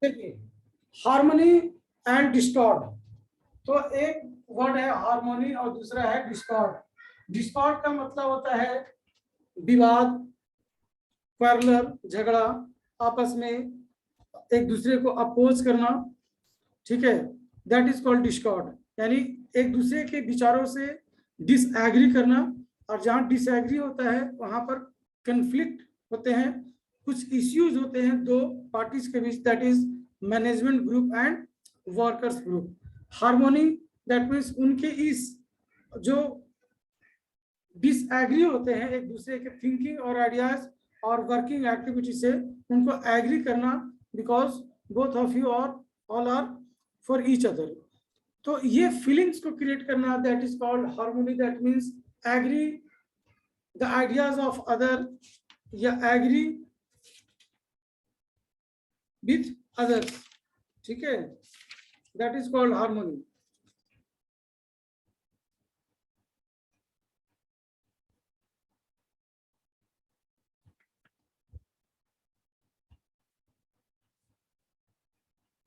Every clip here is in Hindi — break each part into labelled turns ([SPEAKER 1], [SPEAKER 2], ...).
[SPEAKER 1] देखिए हार्मनी एंड डिस्कॉर्ड, तो एक वर्ड है हार्मोनी और दूसरा है डिस्कॉर्ड। डिस्कॉर्ड का मतलब होता है विवाद, पैरेलल, झगड़ा, आपस में एक दूसरे को अपोज करना, ठीक है, दैट इज कॉल्ड डिस्कॉर्ड, यानी एक दूसरे के विचारों से डिसएग्री करना। और जहां डिसएग्री होता है वहां पर कन्फ्लिक्ट होते हैं, कुछ इश्यूज होते हैं दो पार्टीज के बीच, that is management group and workers group. Harmony that means उनके इस जो डिसएग्री होते हैं एक दूसरे के थिंकिंग और आइडियाज और वर्किंग एक्टिविटी से उनको एग्री करना, बिकॉज बोथ ऑफ यू और all are for each other. तो ये फीलिंग्स को क्रिएट करना, that is called harmony. That means agree the ideas of other या एग्री विथ अदर्स, ठीक है, that is called harmony.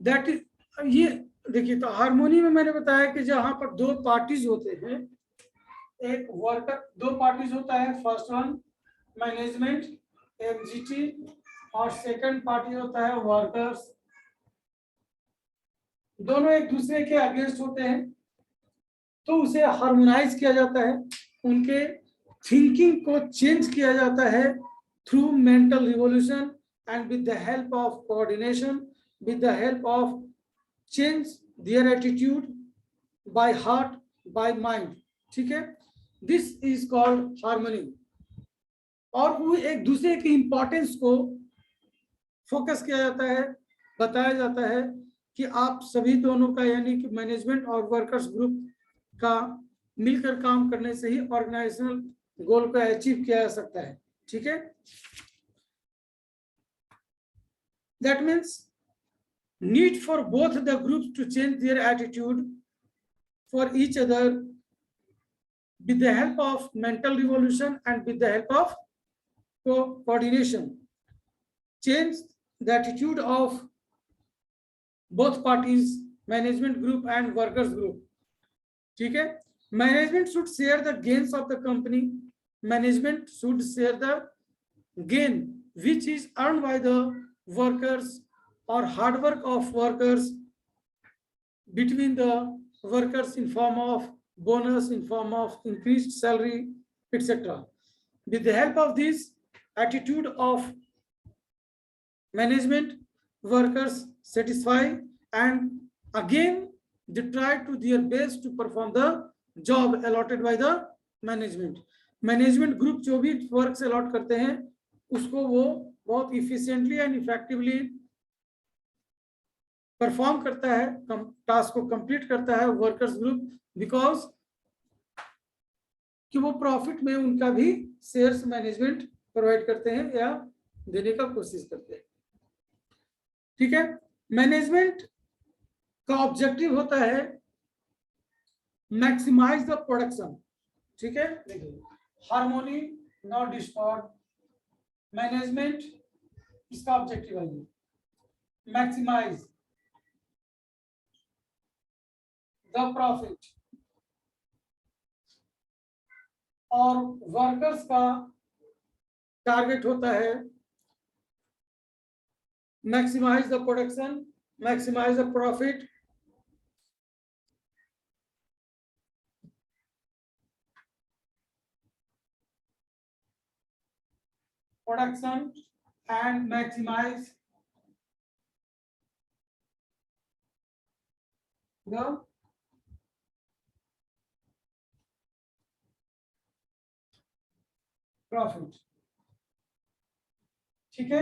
[SPEAKER 1] That is ये देखिए, तो हार्मोनी में मैंने बताया कि जहां पर दो पार्टीज होते हैं, एक वर्कर, दो पार्टीज होता है, फर्स्ट वन मैनेजमेंट एमजीटी और सेकंड पार्टी होता है वर्कर्स। दोनों एक दूसरे के अगेंस्ट होते हैं, तो उसे हार्मोनाइज किया जाता है, उनके थिंकिंग को चेंज किया जाता है through mental revolution and with the help of coordination, with the help of change their attitude by heart, by mind, ठीक है, this is called harmony। और वो एक दूसरे की इंपॉर्टेंस को फोकस किया जाता है, बताया जाता है कि आप सभी दोनों का, यानी कि मैनेजमेंट और वर्कर्स ग्रुप का मिलकर काम करने से ही ऑर्गेनाइजेशनल गोल को अचीव किया जा सकता है, ठीक है। That means need for both the groups to change their attitude for each other with the help of mental revolution and with the help of coordination, change the attitude of both parties, management group and workers group, ठीक है। management should share the gains of the company, management should share the gain which is earned by the workers or hard work of workers between the workers in form of bonus, in form of increased salary, etc. With the help of this attitude of management, workers satisfy and again they try to their best to perform the job allotted by the management. Management group जो भी works allot करते हैं उसको वो बहुत efficiently and effectively परफॉर्म करता है, टास्क को कंप्लीट करता है वर्कर्स ग्रुप, बिकॉज कि वो प्रॉफिट में उनका भी शेयर्स मैनेजमेंट प्रोवाइड करते हैं या देने का कोशिश करते हैं, ठीक है। मैनेजमेंट का ऑब्जेक्टिव होता है मैक्सिमाइज द प्रोडक्शन, ठीक है। देखिए हार्मोनी नॉट डिस्कॉर्ड, मैनेजमेंट इसका ऑब्जेक्टिव है मैक्सिमाइज द प्रॉफिट, और वर्कर्स का टारगेट होता है maximise the production, maximise the profit production and maximise the profit, ठीक है।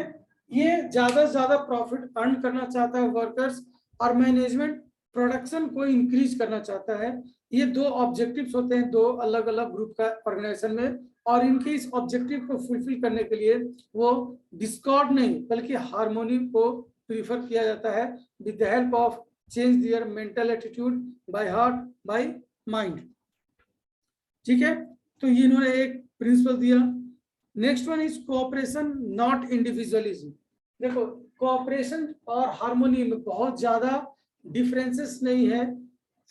[SPEAKER 1] ये ज्यादा से ज्यादा प्रॉफिट अर्न करना चाहता है वर्कर्स, और मैनेजमेंट प्रोडक्शन को इंक्रीज करना चाहता है। ये दो ऑब्जेक्टिव्स होते हैं दो अलग अलग ग्रुप का ऑर्गेनाइजेशन में, और इनके इस ऑब्जेक्टिव को फुलफिल करने के लिए वो डिस्कॉर्ड नहीं बल्कि हार्मोनी को प्रीफर किया जाता है with the help of change their mental attitude by heart by mind, ठीक है। तो ये इन्होंने एक प्रिंसिपल दिया। Next one is cooperation not individualism, देखो कोऑपरेशन और हार्मोनी में बहुत ज्यादा डिफरेंसेस नहीं है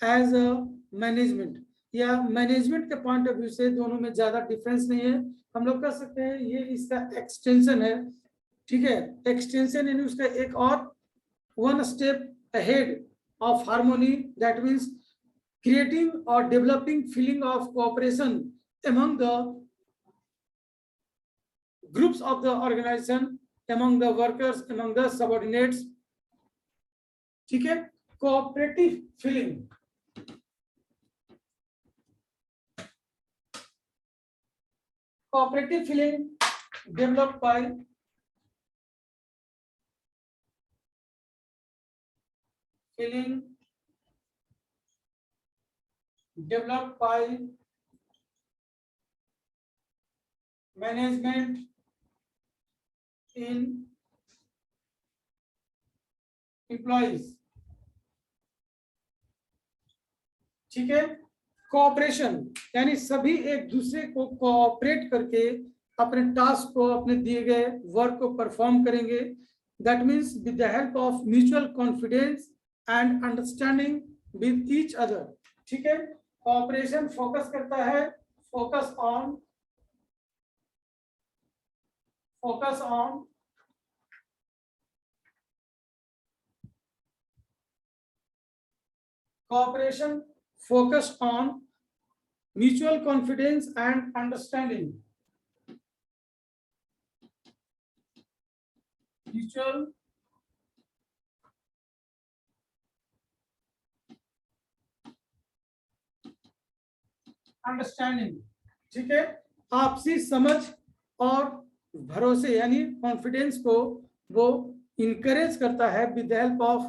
[SPEAKER 1] एज अ मैनेजमेंट, या मैनेजमेंट के पॉइंट ऑफ व्यू से दोनों में ज्यादा डिफरेंस नहीं है। हम लोग कह सकते हैं ये इसका एक्सटेंशन है, ठीक है। एक्सटेंशन यानी उसका एक और one step ahead of harmony, that means creating or developing feeling of cooperation among the groups of the organization, among the workers, among the subordinates, ठीक है। cooperative feeling, cooperative feeling developed by management in employees, ठीक है। कोऑपरेशन यानी सभी एक दूसरे को कोऑपरेट करके अपने टास्क को, अपने दिए गए वर्क को परफॉर्म करेंगे। That means with the help of mutual confidence and understanding with each other, ठीक है। कोऑपरेशन फोकस करता है, focus on cooperation focused on mutual confidence and understanding, mutual understanding, ठीक है। आपसी समझ और भरोसे यानी कॉन्फिडेंस को वो इनकरेज करता है with the help of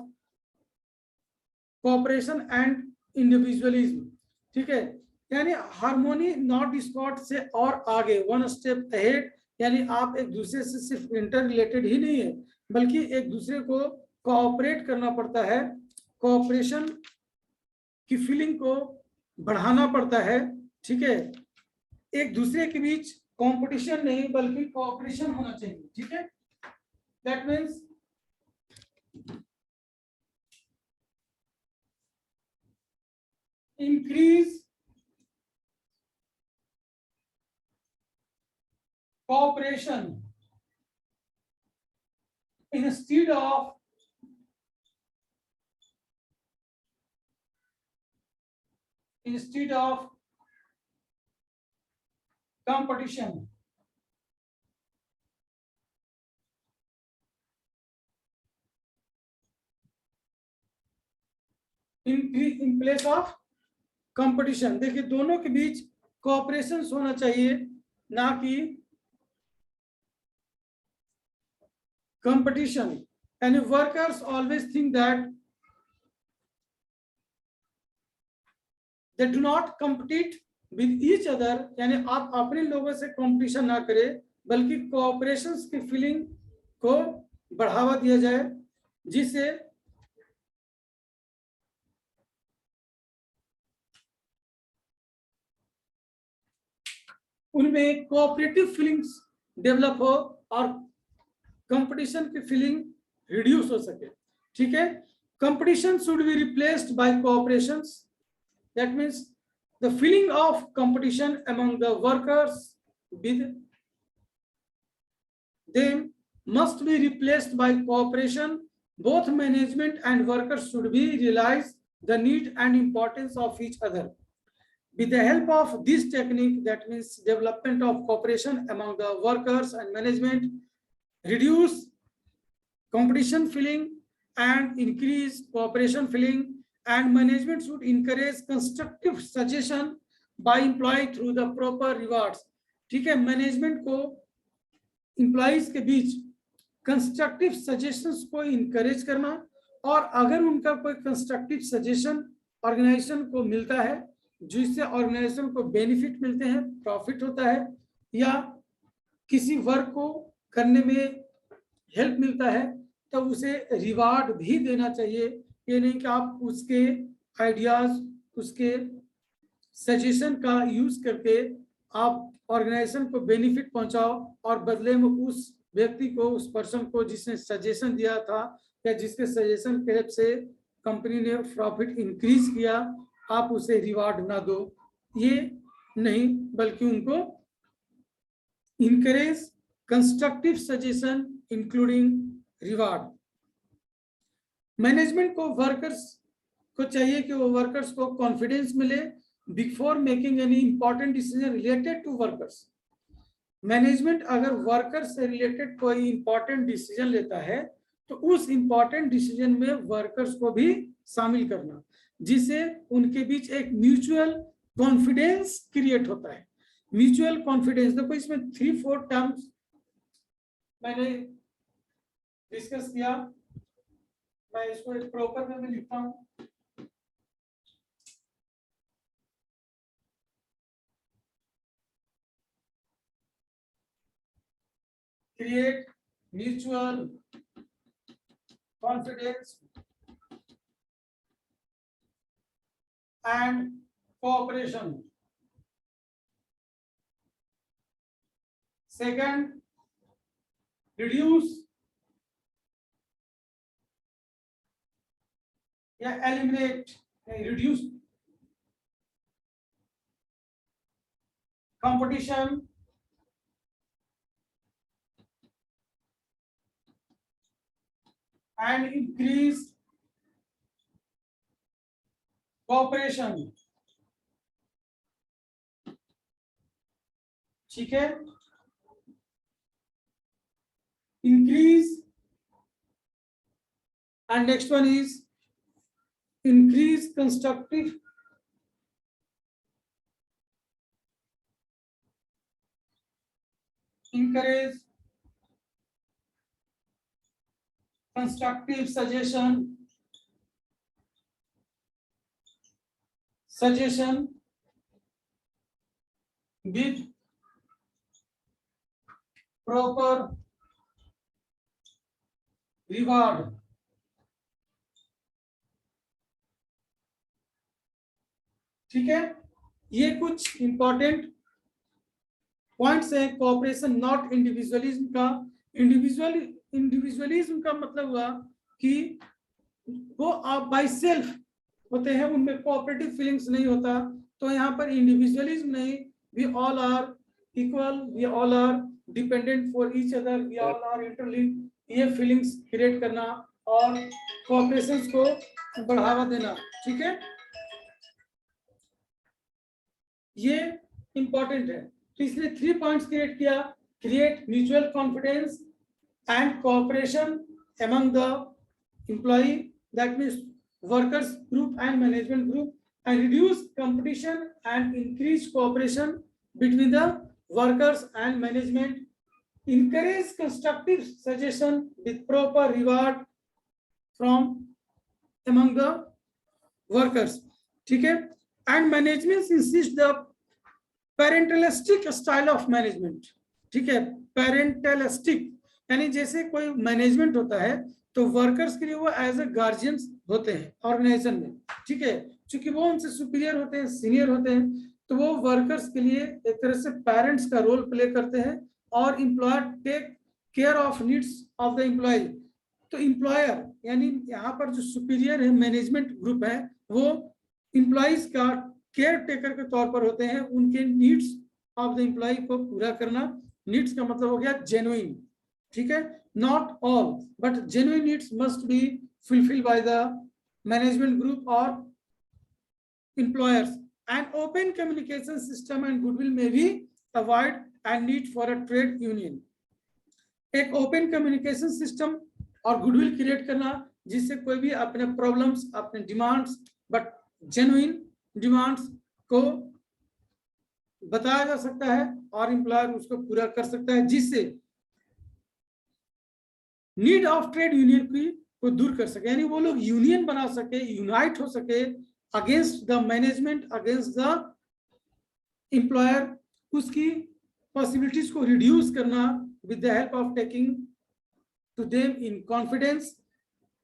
[SPEAKER 1] cooperation and individualism, ठीक है। यानी हार्मोनी नॉट डिस्कॉर्ड से और आगे, वन स्टेप अहेड, यानी आप एक दूसरे से सिर्फ इंटर रिलेटेड ही नहीं है, बल्कि एक दूसरे को कोऑपरेट करना पड़ता है, कोऑपरेशन की फीलिंग को बढ़ाना पड़ता है, ठीक है। एक दूसरे के बीच कंपटीशन नहीं बल्कि कोऑपरेशन होना चाहिए, ठीक है। That means increase cooperation instead of competition, in place of competition. देखिए दोनों के बीच कोऑपरेशन होना चाहिए, ना कि competition. And workers always think that they do not compete with each other, यानी आप अपने लोगों से कंपटीशन ना करें बल्कि कोऑपरेशन की फीलिंग को बढ़ावा दिया जाए, जिससे उनमें कोऑपरेटिव फीलिंग्स डेवलप हो और कंपटीशन की फीलिंग रिड्यूस हो सके, ठीक है। Competition should be replaced by cooperation, that means the feeling of competition among the workers with them must be replaced by cooperation. Both management and workers should be realize the need and importance of each other. With the help of this technique, that means development of cooperation among the workers and management, reduce competition feeling and increase cooperation feeling, and management should encourage constructive suggestion by employee through the proper rewards, ठीक है। मैनेजमेंट को एम्प्लॉइज के बीच कंस्ट्रक्टिव सजेशंस को इनकरेज करना, और अगर उनका कोई कंस्ट्रक्टिव सजेशन ऑर्गेनाइजेशन को मिलता है जिससे ऑर्गेनाइजेशन को बेनिफिट मिलते हैं, प्रॉफिट होता है, या किसी वर्क को करने में हेल्प मिलता है, तो उसे रिवार्ड भी देना चाहिए। ये नहीं कि आप उसके आइडियाज, उसके सजेशन का यूज करके आप ऑर्गेनाइजेशन को बेनिफिट पहुंचाओ और बदले में उस व्यक्ति को, उस पर्सन को जिसने सजेशन दिया था या जिसके सजेशन के हेल्प से कंपनी ने प्रॉफिट इंक्रीज किया, आप उसे रिवार्ड ना दो, ये नहीं, बल्कि उनको encourage constructive suggestion including reward. Management को वर्कर्स को चाहिए कि वो वर्कर्स को कॉन्फिडेंस मिले before making any important decision related to workers. Management अगर वर्कर्स से रिलेटेड कोई इंपॉर्टेंट डिसीजन लेता है तो उस इंपॉर्टेंट डिसीजन में वर्कर्स को भी शामिल करना, जिससे उनके बीच एक म्यूचुअल कॉन्फिडेंस क्रिएट होता है। म्यूचुअल कॉन्फिडेंस, देखो इसमें 3-4 टर्म्स मैंने डिस्कस किया, मैं इसको एक प्रॉपर वे में लिखता हूं। Create mutual confidence and cooperation. Second, reduce या eliminate, reduce competition and increase cooperation। ठीक है, increase, and next one is increase constructive encourage constructive suggestion with proper reward. ठीक है, ये कुछ इंपॉर्टेंट पॉइंट्स हैं कोऑपरेशन नॉट इंडिविजुअलिज्म का। इंडिविजुअलिज्म का मतलब हुआ कि वो आप बाय सेल्फ होते हैं, उनमें कोऑपरेटिव फीलिंग्स नहीं होता। तो यहाँ पर इंडिविजुअलिज्म नहीं, we all are equal, we all are dependent for each other, we all are interlinked, ये फीलिंग्स क्रिएट करना और कोऑपरेशन को बढ़ावा देना। ठीक है, ये इंपॉर्टेंट है। तो इसने 3 पॉइंट्स क्रिएट किया, create mutual confidence and cooperation among the employee, that means workers group and management group, and reduce competition and increase cooperation between the workers and management, encourage constructive suggestion with proper reward from among the workers। ठीक है, and management insist the parentalistic style of management। ठीक है, parentalistic यानी जैसे कोई मैनेजमेंट होता है तो वर्कर्स के लिए वो एज ए गार्जियंस होते हैं ऑर्गेनाइजेशन में। ठीक है, क्योंकि वो उनसे सुपीरियर होते हैं, सीनियर होते हैं, तो वो वर्कर्स के लिए एक तरह से पेरेंट्स का रोल प्ले करते हैं और employer take care of needs of the employ. तो एम्प्लॉयर यानी यहाँ पर जो सुपीरियर है मैनेजमेंट ग्रुप है, वो एम्प्लॉयज का केयर टेकर के तौर पर होते हैं, उनके नीड्स ऑफ द एम्प्लॉय को पूरा करना। नीड्स का मतलब हो गया जेन्युइन। ठीक है, not all but genuine needs must be fulfil by the management group और employers. And open communication system and goodwill में भी avoid and need for a trade union. एक ओपन कम्युनिकेशन सिस्टम और गुडविल क्रिएट करना, जिससे कोई भी अपने प्रॉब्लम्स, अपने डिमांड्स, बट जेन्युइन डिमांड्स को बताया जा सकता है और एम्प्लॉयर उसको पूरा कर सकता है, जिससे नीड ऑफ ट्रेड यूनियन की को दूर कर सके, यानी वो लोग यूनियन बना सके, यूनाइट हो सके against the management, against the employer, उसकी पॉसिबिलिटीज को रिड्यूस करना with the help of taking to them in confidence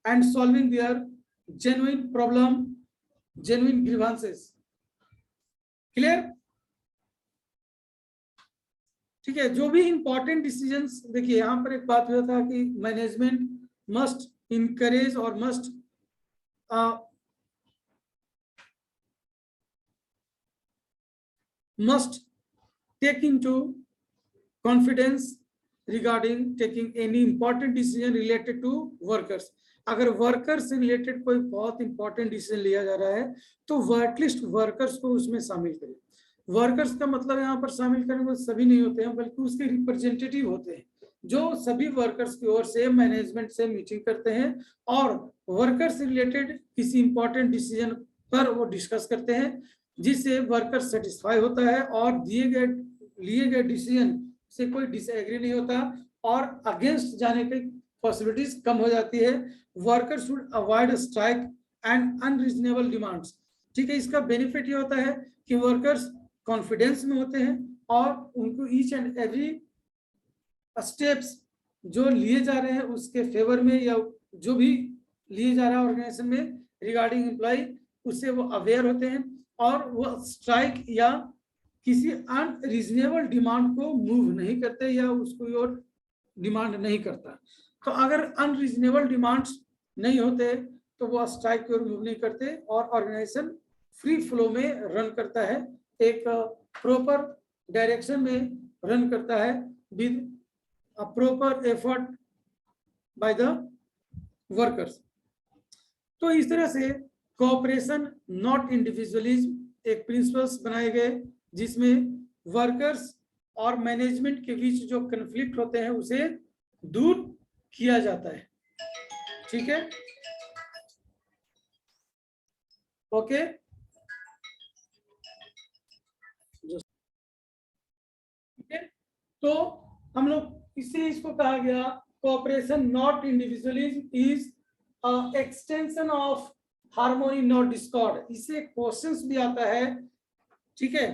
[SPEAKER 1] and solving their genuine problem, genuine grievances। Clear? ठीक है, जो भी इंपॉर्टेंट डिसीजंस, देखिए यहाँ पर एक बात हुआ था कि मैनेजमेंट मस्ट इनकरेज और must take into confidence regarding taking any important decision related to workers. अगर वर्कर्स से रिलेटेड कोई बहुत इंपॉर्टेंट डिसीजन लिया जा रहा है तो वर्कलिस्ट वर्कर्स को उसमें शामिल करें। वर्कर्स का मतलब यहाँ पर शामिल करने में सभी नहीं होते हैं, बल्कि उसके रिप्रेजेंटेटिव होते हैं जो सभी वर्कर्स की ओर से मैनेजमेंट से मीटिंग करते हैं और वर्कर्स से रिलेटेड किसी इंपॉर्टेंट डिसीजन पर वो डिस्कस करते हैं, जिससे वर्कर सेटिस्फाई होता है और लिए गए डिसीजन से कोई डिसएग्री नहीं होता और अगेंस्ट जाने की पॉसिबिलिटीज कम हो जाती है। Worker should avoid strike and unreasonable demands. ठीक है, इसका बेनिफिट ये होता है कि वर्कर्स कॉन्फिडेंस में होते हैं और उनको ईच एंड एवरी स्टेप्स जो लिए जा रहे हैं उसके फेवर में या जो भी लिए जा रहा है ऑर्गेनाइजेशन में रिगार्डिंग एम्प्लॉय, उससे वो अवेयर होते हैं और वो स्ट्राइक या किसी अनरीजनेबल डिमांड को मूव नहीं करते या उसको और डिमांड नहीं करता। तो अगर अनरीजनेबल डिमांड्स नहीं होते तो वो स्ट्राइक की ओर मूव नहीं करते और ऑर्गेनाइजेशन फ्री फ्लो में रन करता है, एक प्रॉपर डायरेक्शन में रन करता है with a proper effort by the workers. तो इस तरह से कोऑपरेशन नॉट इंडिविजुअलिज्म एक प्रिंसिपल्स बनाए गए जिसमें वर्कर्स और मैनेजमेंट के बीच जो कन्फ्लिक्ट होते हैं उसे दूर किया जाता है। ठीक है, ओके। ठीक है, तो हम लोग इसलिए इसको कहा गया cooperation not individualism is extension of harmony not Discord. इससे क्वेश्चंस भी आता है। ठीक है,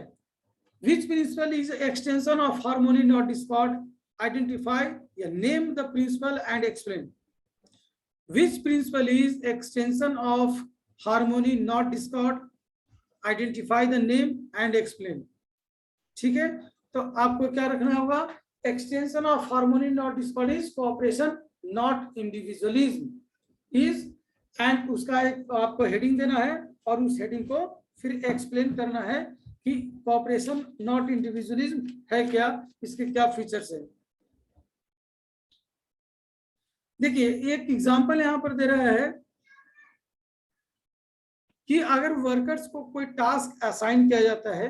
[SPEAKER 1] which principle is extension of harmony not discord? Identify, name the principle and explain. Which principle is extension of harmony not discord? Identify the name and explain. ठीक है, तो आपको क्या रखना होगा? Extension of harmony not Discord is cooperation not individualism is, and उसका एक आपको हेडिंग देना है और उस हेडिंग को फिर एक्सप्लेन करना है कि कोऑपरेशन नॉट इंडिविजुअलिज्म है क्या, इसके क्या फीचर्स है। देखिए एक एग्जांपल यहां पर दे रहा है कि अगर वर्कर्स को कोई टास्क असाइन किया जाता है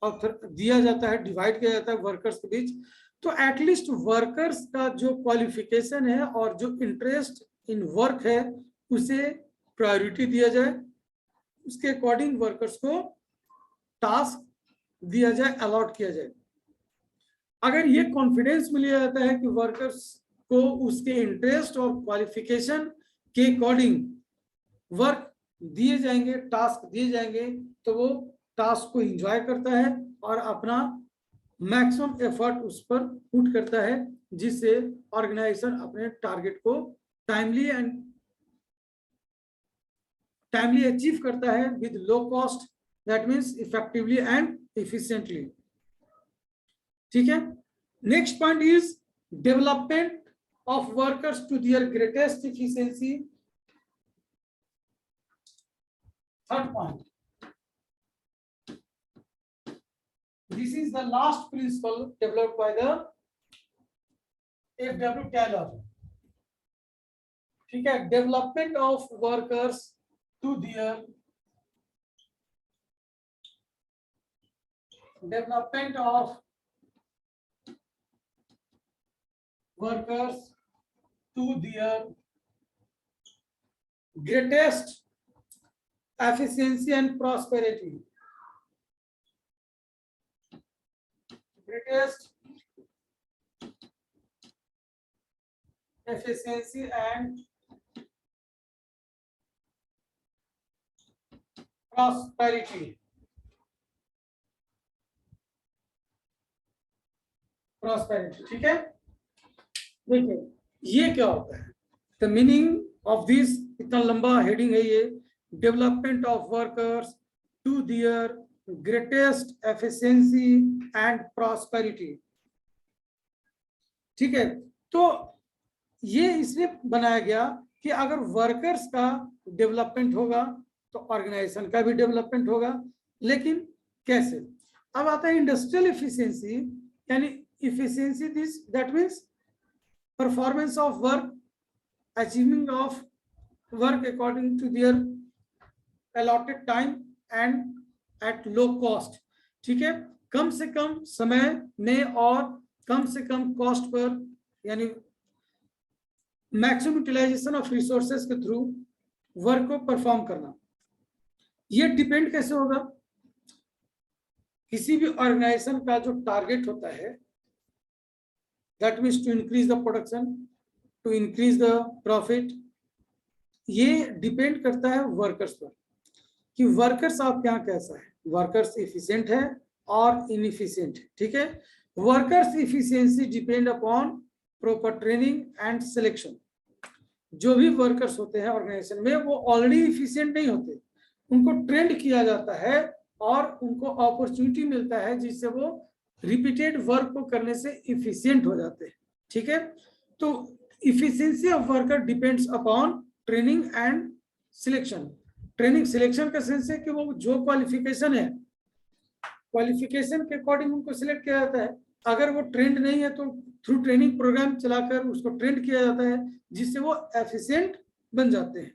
[SPEAKER 1] और फिर दिया जाता है, डिवाइड किया जाता है वर्कर्स के बीच, तो एटलीस्ट वर्कर्स का जो क्वालिफिकेशन है और जो इंटरेस्ट इन वर्क है उसे प्रायोरिटी दिया जाए, उसके अकॉर्डिंग वर्कर्स को टास्क दिया जाए, अलॉट किया जाए। अगर ये कॉन्फिडेंस में लिया जाता है कि वर्कर्स को उसके इंटरेस्ट और क्वालिफिकेशन के अकॉर्डिंग वर्क दिए जाएंगे, टास्क दिए जाएंगे, तो वो टास्क को एंजॉय करता है और अपना मैक्सिमम एफर्ट उस पर पुट करता है, जिससे ऑर्गेनाइजेशन अपने टारगेट को टाइमली अचीव करता है with low cost, that means effectively and efficiently. ठीक है, next point is development of workers to their greatest efficiency. Third point, this is the last principle developed by the F.W. Taylor. ठीक है, development of workers to their development of workers to their greatest efficiency and prosperity. Greatest efficiency and prosperity. ठीक है, देखिए ये क्या होता है, द मीनिंग ऑफ दिस, इतना लंबा हेडिंग है ये, development of workers to their greatest efficiency and prosperity। ठीक है, तो ये इसलिए बनाया गया कि अगर वर्कर्स का डेवलपमेंट होगा तो ऑर्गेनाइजेशन का भी डेवलपमेंट होगा। लेकिन कैसे? अब आता है इंडस्ट्रियल एफिशिएंसी, यानी efficiency this that means performance of work, achieving of work according to their allotted time and at low cost. ठीक है, कम से कम समय में और कम से कम कॉस्ट पर, यानी मैक्सिमम यूटिलाइजेशन ऑफ रिसोर्सेज के थ्रू वर्क को परफॉर्म करना। ये डिपेंड कैसे होगा? किसी भी ऑर्गेनाइजेशन का जो टारगेट होता है, that means to increase the production, to increase the profit, ये डिपेंड करता है वर्कर्स पर कि वर्कर्स आपके यहाँ कैसा है, वर्कर्स इफिशिएंट है और इनइफिशिएंट है। ठीक है, workers efficiency depend upon proper training and selection. जो भी वर्कर्स होते हैं ऑर्गेनाइजेशन में वो ऑलरेडी इफिशिएंट नहीं होते, उनको ट्रेंड किया जाता है और उनको अपॉर्चुनिटी मिलता है जिससे वो रिपीटेड वर्क को करने से इफिशिएंट हो जाते हैं। ठीक है, तो efficiency of worker depends upon training and selection. Training selection का सेंस है कि वो जो क्वालिफिकेशन है, क्वालिफिकेशन के अकॉर्डिंग उनको सिलेक्ट किया जाता है। अगर वो ट्रेंड नहीं है तो थ्रू ट्रेनिंग प्रोग्राम चलाकर उसको ट्रेंड किया जाता है जिससे वो एफिशिएंट बन जाते हैं।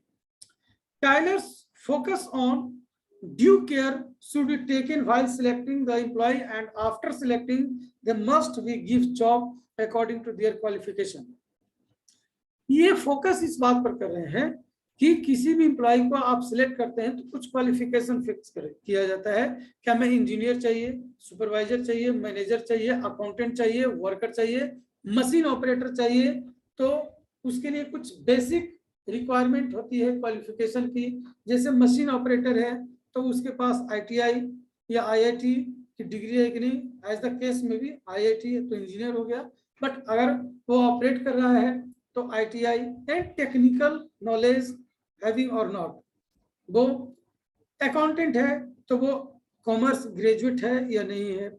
[SPEAKER 1] Taylor's focus on due care should be taken while selecting the employee, and after selecting they must be give job according to their qualification। ये फोकस इस बात पर कर रहे हैं कि किसी भी एम्प्लॉय को आप सिलेक्ट करते हैं तो कुछ क्वालिफिकेशन फिक्स किया जाता है। क्या मैं इंजीनियर चाहिए, सुपरवाइजर चाहिए, मैनेजर चाहिए, अकाउंटेंट चाहिए, वर्कर चाहिए, मशीन ऑपरेटर चाहिए, तो उसके लिए कुछ बेसिक रिक्वायरमेंट होती है क्वालिफिकेशन की। जैसे मशीन ऑपरेटर है तो उसके पास ITI या IIT की डिग्री है कि नहीं, एज द केस में भी IIT है तो इंजीनियर हो गया, बट अगर वो ऑपरेट कर रहा है तो ITI and technical knowledge having और नॉट। वो अकाउंटेंट है तो वो कॉमर्स ग्रेजुएट है या नहीं है,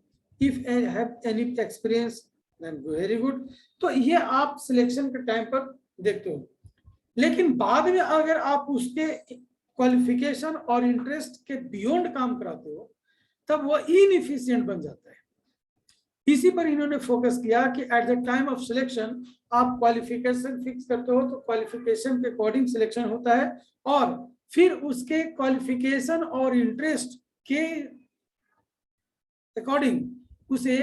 [SPEAKER 1] if have any experience then very good. तो ये आप सिलेक्शन के टाइम पर देखते हो। लेकिन बाद में अगर आप उसके क्वालिफिकेशन और इंटरेस्ट के बियॉन्ड काम कराते हो तब वो इनएफिशिएंट बन जाता है। इसी पर इन्होंने फोकस किया कि eight the time of selection आप क्वालिफिकेशन फिक्स करते हो तो क्वालिफिकेशन के अकॉर्डिंग सिलेक्शन होता है और फिर उसके क्वालिफिकेशन और इंटरेस्ट के अकॉर्डिंग उसे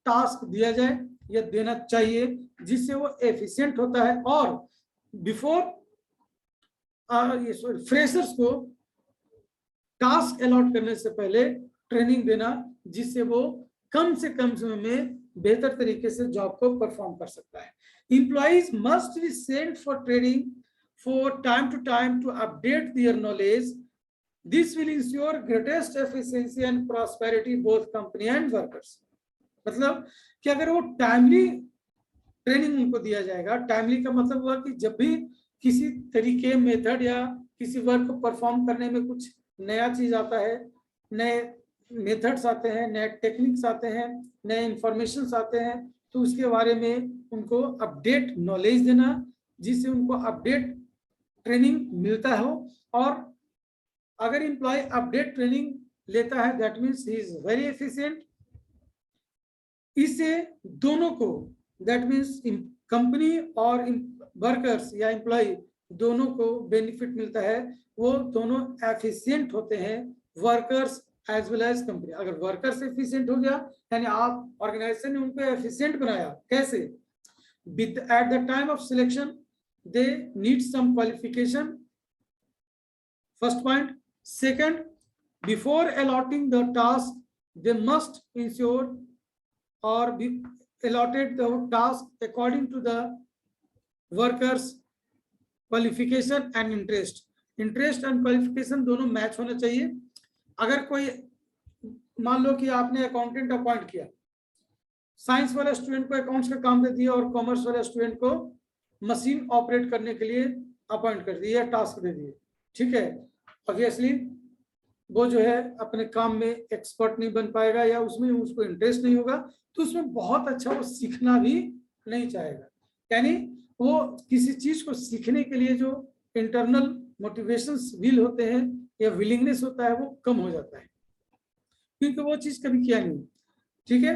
[SPEAKER 1] टास्क दिया जाए या देना चाहिए जिससे वो एफिशिएंट होता है। और बिफोर फ्रेशर्स को टास्क अलॉट करने से पहले ट्रेनिंग देना जिससे वो कम से कम समय में बेहतर तरीके से जॉब को परफॉर्म कर सकता है। Employees must be sent for training for time to time to update their knowledge. This will ensure greatest efficiency and prosperity both company and workers। मतलब कि अगर वो टाइमली ट्रेनिंग उनको दिया जाएगा, टाइमली का मतलब हुआ कि जब भी किसी तरीके मेथड या किसी वर्क को परफॉर्म करने में कुछ नया चीज आता है, नए मेथड्स आते हैं, नए टेक्निक्स आते हैं, नए इंफॉर्मेशन आते हैं, तो उसके बारे में उनको अपडेट नॉलेज देना जिससे उनको अपडेट ट्रेनिंग मिलता हो। और अगर एम्प्लॉय अपडेट ट्रेनिंग लेता है that means he is very efficient. इससे दोनों को, दैट मीन्स कंपनी और वर्कर्स या एम्प्लॉय दोनों को बेनिफिट मिलता है, वो दोनों एफिशिएंट होते हैं, workers as well as company. अगर वर्कर्स एफिशिएंट हो गया यानी आप ऑर्गेनाइजेशन ने उनको एफिशिएंट बनाया। कैसे? At the time of selection they need some qualification, first point. Second, before allotting the task they must ensure और be allotted the task according to the workers qualification and interest। Interest and qualification दोनों मैच होना चाहिए। अगर कोई मान लो कि आपने अकाउंटेंट अपॉइंट किया, साइंस वाले स्टूडेंट को अकाउंट्स का काम दे दिया और कॉमर्स वाले स्टूडेंट को मशीन ऑपरेट करने के लिए अपॉइंट कर दिया, टास्क दे दिए, ठीक है, ऑब्वियसली वो जो है अपने काम में एक्सपर्ट नहीं बन पाएगा या उसमें उसको इंटरेस्ट नहीं होगा, तो उसमें बहुत अच्छा वो सीखना भी नहीं चाहेगा। यानी वो किसी चीज को सीखने के लिए जो इंटरनल मोटिवेशंस विल होते हैं या विलिंगनेस होता है वो कम हो जाता है, क्योंकि वो चीज कभी किया नहीं। ठीक है,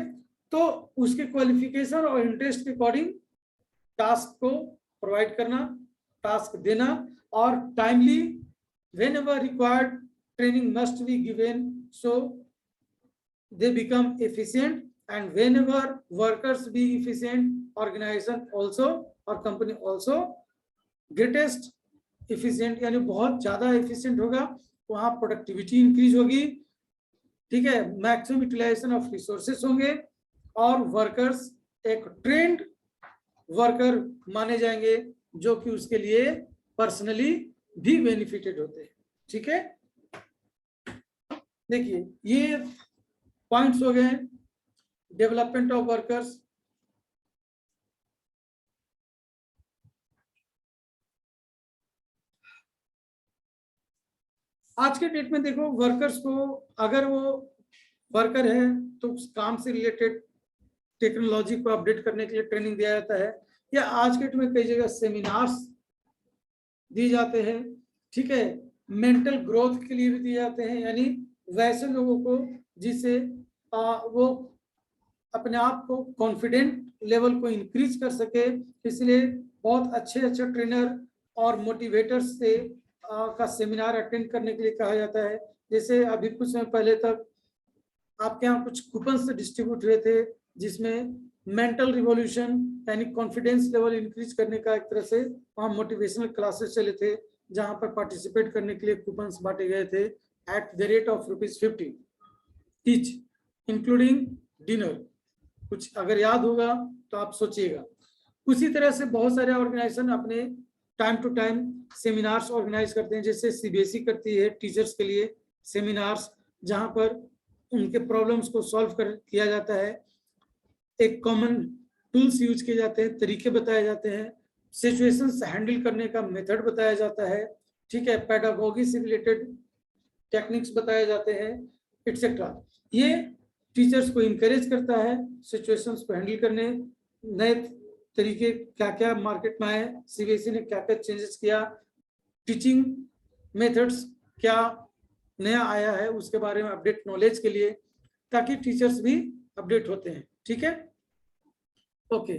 [SPEAKER 1] तो उसके क्वालिफिकेशन और इंटरेस्ट के अकॉर्डिंग टास्क को प्रोवाइड करना, टास्क देना, और timely when ever required training must be given so they become efficient, and whenever workers be efficient, organization also or company also greatest efficient, यानी बहुत ज्यादा efficient होगा, वहां प्रोडक्टिविटी इंक्रीज होगी। ठीक है, मैक्सिमम यूटिलाइजेशन ऑफ रिसोर्सेस होंगे और वर्कर्स एक ट्रेंड वर्कर माने जाएंगे जो कि उसके लिए पर्सनली भी बेनिफिटेड होते हैं। ठीक है, देखिए ये पॉइंट्स हो गए डेवलपमेंट ऑफ वर्कर्स। आज के डेट में देखो वर्कर्स को, अगर वो वर्कर है तो उस काम से रिलेटेड टेक्नोलॉजी को अपडेट करने के लिए ट्रेनिंग दिया जाता है, या आज के डेट में कई जगह सेमिनार्स दिए जाते हैं। ठीक है, मेंटल ग्रोथ के लिए भी दिए जाते हैं, यानी वैसे लोगों को जिससे वो अपने आप को कॉन्फिडेंट लेवल को इंक्रीज कर सके, इसलिए बहुत अच्छे अच्छे ट्रेनर और मोटिवेटर्स से का सेमिनार अटेंड करने के लिए कहा जाता है। जैसे अभी कुछ समय पहले तक आपके यहाँ कुछ कूपन्स डिस्ट्रीब्यूट हुए थे जिसमें मेंटल रिवॉल्यूशन यानी कॉन्फिडेंस लेवल इंक्रीज करने का एक तरह से वहाँ मोटिवेशनल क्लासेस चले थे, जहाँ पर पार्टिसिपेट करने के लिए कूपन्स बांटे गए थे at the rate of ₹50 each including dinner. कुछ अगर याद होगा तो आप सोचिएगा। उसी तरह से बहुत सारे ऑर्गेनाइजेशन अपने time to time seminars organise करते हैं, जैसे सीबीएसई करती है टीचर्स के लिए सेमिनार्स, जहां पर उनके प्रॉब्लम्स को सॉल्व किया जाता है, एक कॉमन टूल्स यूज किए जाते हैं, तरीके बताए जाते हैं, सिचुएशंस हैंडल करने का मेथड बताया जाता है। ठीक है, पेडागोगी से रिलेटेड टेक्निक्स बताए जाते हैं एटसेट्रा। ये टीचर्स को इंकरेज करता है सिचुएशंस को हैंडल करने, नए तरीके क्या क्या मार्केट में आए, सीबीएसई ने क्या क्या चेंजेस किया, टीचिंग मेथड्स क्या नया आया है उसके बारे में अपडेट नॉलेज के लिए, ताकि टीचर्स भी अपडेट होते हैं। ठीक है, ओके।